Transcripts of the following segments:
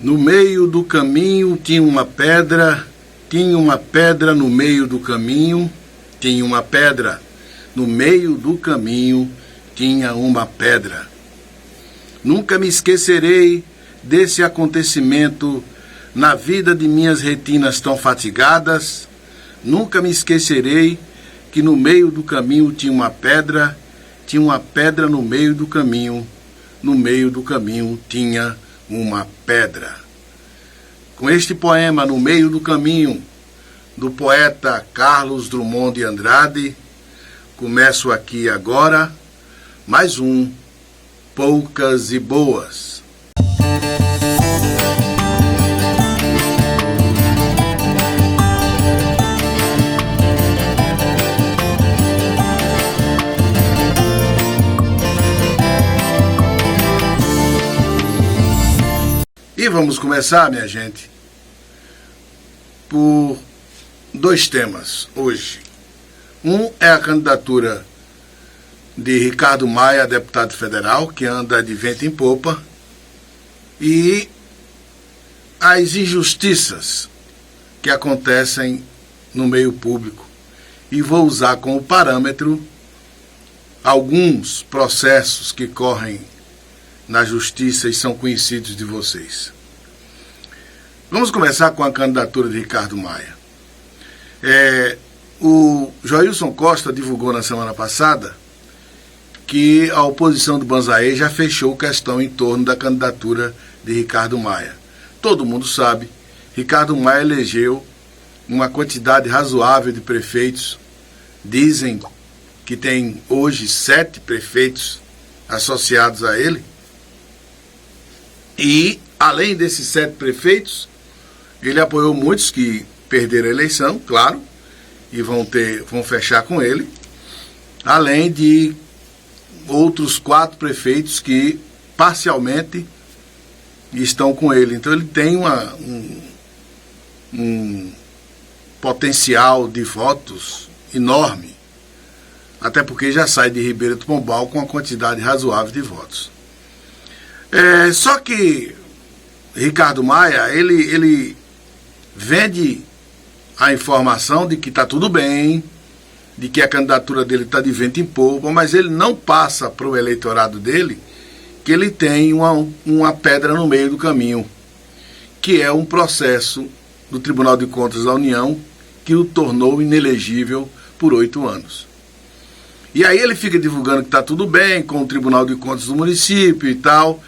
No meio do caminho tinha uma pedra no meio do caminho, tinha uma pedra. No meio do caminho tinha uma pedra. Nunca me esquecerei desse acontecimento na vida de minhas retinas tão fatigadas. Nunca me esquecerei que no meio do caminho tinha uma pedra no meio do caminho. No meio do caminho tinha uma pedra. Com este poema, No Meio do Caminho, do poeta Carlos Drummond de Andrade, começo aqui agora mais um Poucas e Boas. E vamos começar, minha gente, por dois temas hoje. Um é a candidatura de Ricardo Maia, deputado federal, que anda de vento em popa, e as injustiças que acontecem no meio público. E vou usar como parâmetro alguns processos que correm na justiça e são conhecidos de vocês. Vamos começar com a candidatura de Ricardo Maia. O Joilson Costa divulgou na semana passada que a oposição do Banzaê já fechou questão em torno da candidatura de Ricardo Maia. Todo mundo sabe, Ricardo Maia elegeu uma quantidade razoável de prefeitos. Dizem que tem hoje 7 prefeitos associados a ele. E, além desses 7 prefeitos, ele apoiou muitos que perderam a eleição, claro, e vão fechar com ele, além de outros 4 prefeitos que parcialmente estão com ele. Então ele tem um potencial de votos enorme, até porque já sai de Ribeira do Pombal com uma quantidade razoável de votos. Só que Ricardo Maia, ele vende a informação de que está tudo bem, de que a candidatura dele está de vento em popa, mas ele não passa para o eleitorado dele que ele tem uma pedra no meio do caminho, que é um processo do Tribunal de Contas da União que o tornou inelegível por 8 anos. E aí ele fica divulgando que está tudo bem com o Tribunal de Contas do município e tal,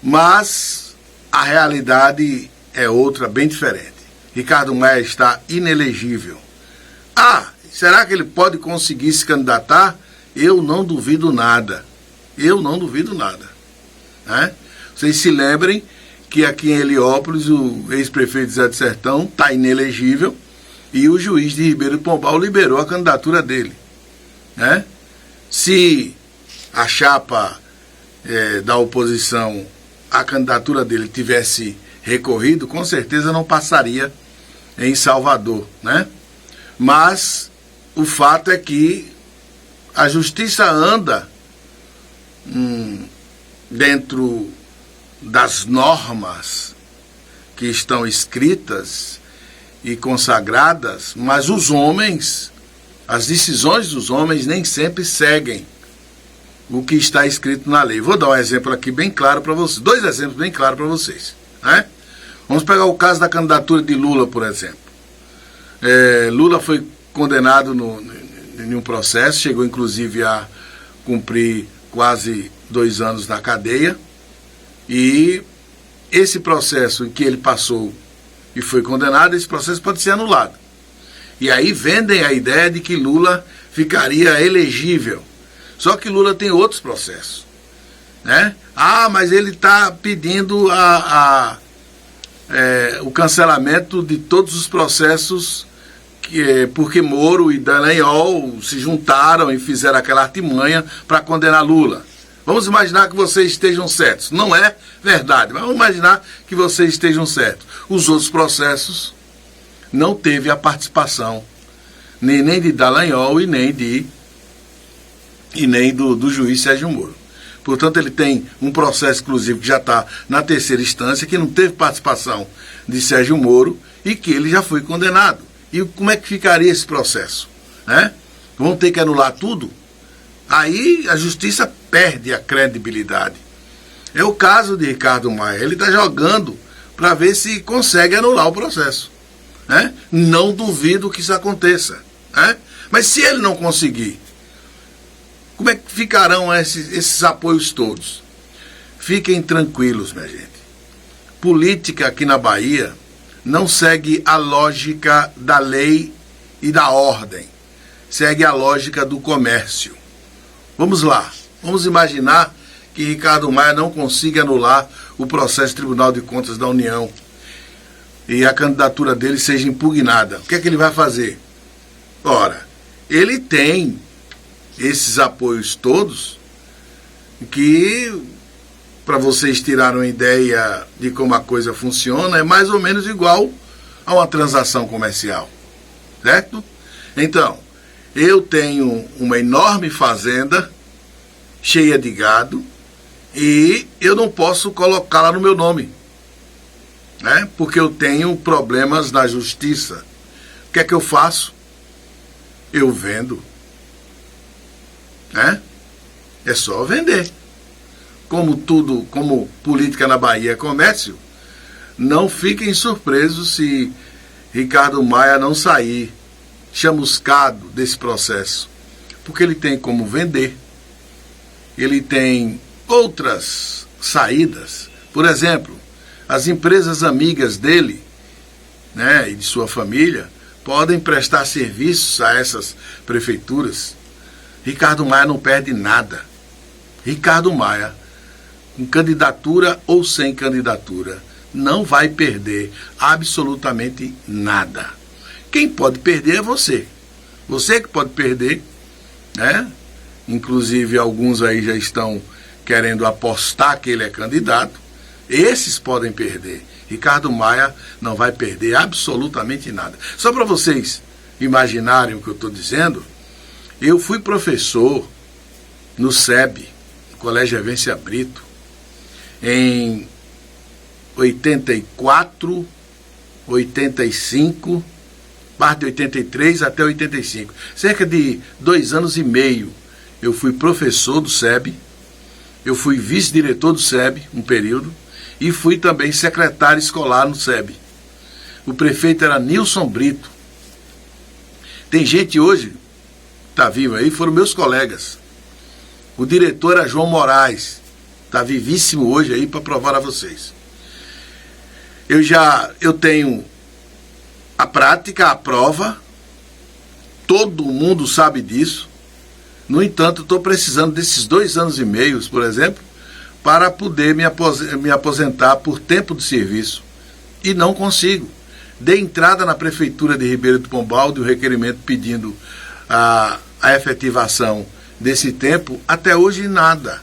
mas a realidade é outra, bem diferente. Ricardo Maia está inelegível. Será que ele pode conseguir se candidatar? Eu não duvido nada. Né? Vocês se lembrem que aqui em Heliópolis o ex-prefeito Zé de Sertão está inelegível e o juiz de Ribeira do Pombal liberou a candidatura dele. Né? Se a chapa da oposição, a candidatura dele tivesse recorrido, com certeza não passaria em Salvador, né? Mas o fato é que a justiça anda dentro das normas que estão escritas e consagradas, mas os homens, as decisões dos homens nem sempre seguem o que está escrito na lei. Vou dar um exemplo aqui bem claro para vocês, 2 exemplos bem claros para vocês, né? Vamos pegar o caso da candidatura de Lula, por exemplo. Lula foi condenado em um processo, chegou inclusive a cumprir quase 2 anos na cadeia, e esse processo em que ele passou e foi condenado, esse processo pode ser anulado. E aí vendem a ideia de que Lula ficaria elegível. Só que Lula tem outros processos, né? Mas ele está pedindo o cancelamento de todos os processos porque Moro e Dallagnol se juntaram e fizeram aquela artimanha para condenar Lula. Vamos imaginar que vocês estejam certos. Não é verdade, mas vamos imaginar que vocês estejam certos. Os outros processos não teve a participação nem de Dallagnol e nem do juiz Sérgio Moro. Portanto, ele tem um processo exclusivo que já está na terceira instância, que não teve participação de Sérgio Moro e que ele já foi condenado. E como é que ficaria esse processo? Né? Vão ter que anular tudo? Aí a justiça perde a credibilidade. É o caso de Ricardo Maia. Ele está jogando para ver se consegue anular o processo. Né? Não duvido que isso aconteça. Né? Mas se ele não conseguir, como é que ficarão esses apoios todos? Fiquem tranquilos, minha gente. Política aqui na Bahia não segue a lógica da lei e da ordem. Segue a lógica do comércio. Vamos lá. Vamos imaginar que Ricardo Maia não consiga anular o processo do Tribunal de Contas da União e a candidatura dele seja impugnada. O que é que ele vai fazer? Ora, ele tem esses apoios todos que, para vocês tirarem uma ideia de como a coisa funciona, é mais ou menos igual a uma transação comercial, certo? Então, eu tenho uma enorme fazenda cheia de gado e eu não posso colocá-la no meu nome, né? Porque eu tenho problemas na justiça. O que é que eu faço? Eu vendo. Né? É só vender. Como tudo, como política na Bahia é comércio, não fiquem surpresos se Ricardo Maia não sair chamuscado desse processo, porque ele tem como vender, ele tem outras saídas. Por exemplo, as empresas amigas dele, né, e de sua família, podem prestar serviços a essas prefeituras. Ricardo Maia não perde nada. Ricardo Maia, com candidatura ou sem candidatura, não vai perder absolutamente nada. Quem pode perder é você. Você que pode perder, né? Inclusive alguns aí já estão querendo apostar que ele é candidato. Esses podem perder. Ricardo Maia não vai perder absolutamente nada. Só para vocês imaginarem o que eu estou dizendo, eu fui professor no SEB, no Colégio Evência Brito, em 84, 85, parte de 83 até 85. Cerca de 2 anos e meio eu fui professor do SEB, eu fui vice-diretor do SEB, um período, e fui também secretário escolar no SEB. O prefeito era Nilson Brito. Tem gente hoje, está vivo aí, foram meus colegas. O diretor era João Moraes, está vivíssimo hoje aí para provar a vocês. Eu tenho a prática, a prova, todo mundo sabe disso. No entanto, estou precisando desses 2 anos e meio, por exemplo, para poder me aposentar por tempo de serviço. E não consigo. Dei entrada na Prefeitura de Ribeira do Pombal de um requerimento pedindo a efetivação desse tempo, até hoje nada.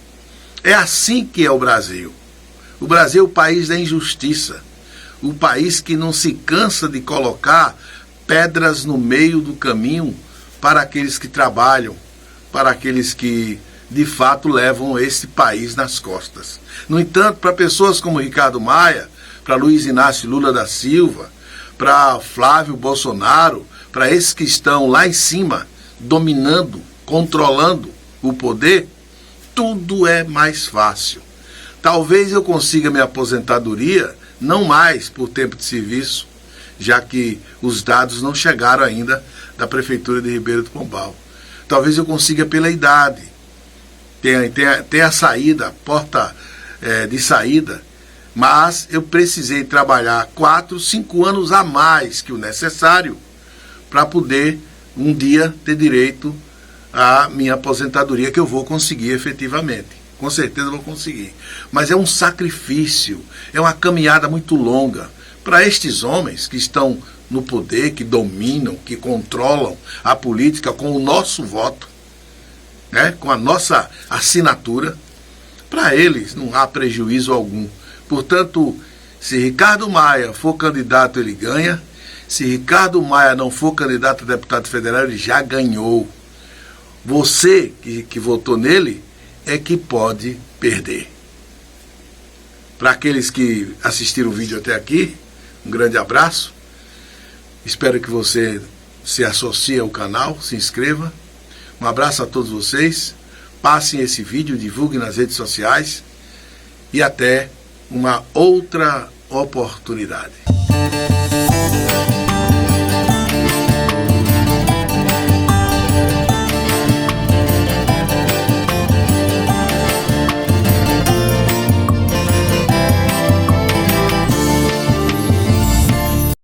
É assim que é o Brasil. O Brasil é o país da injustiça. O país que não se cansa de colocar pedras no meio do caminho para aqueles que trabalham, para aqueles que de fato levam esse país nas costas. No entanto, para pessoas como Ricardo Maia, para Luiz Inácio Lula da Silva, para Flávio Bolsonaro, para esses que estão lá em cima, dominando, controlando o poder, tudo é mais fácil. Talvez eu consiga minha aposentadoria, não mais por tempo de serviço, já que os dados não chegaram ainda da Prefeitura de Ribeira do Pombal. Talvez eu consiga pela idade. Tem a saída, a porta de saída, mas eu precisei trabalhar 4, 5 anos a mais que o necessário para poder um dia ter direito à minha aposentadoria, que eu vou conseguir efetivamente. Com certeza vou conseguir. Mas é um sacrifício, é uma caminhada muito longa para estes homens que estão no poder, que dominam, que controlam a política com o nosso voto, né, com a nossa assinatura. Para eles não há prejuízo algum. Portanto, se Ricardo Maia for candidato, ele ganha. Se Ricardo Maia não for candidato a deputado federal, ele já ganhou. Você que votou nele, é que pode perder. Para aqueles que assistiram o vídeo até aqui, um grande abraço. Espero que você se associe ao canal, se inscreva. Um abraço a todos vocês. Passem esse vídeo, divulguem nas redes sociais. E até uma outra oportunidade.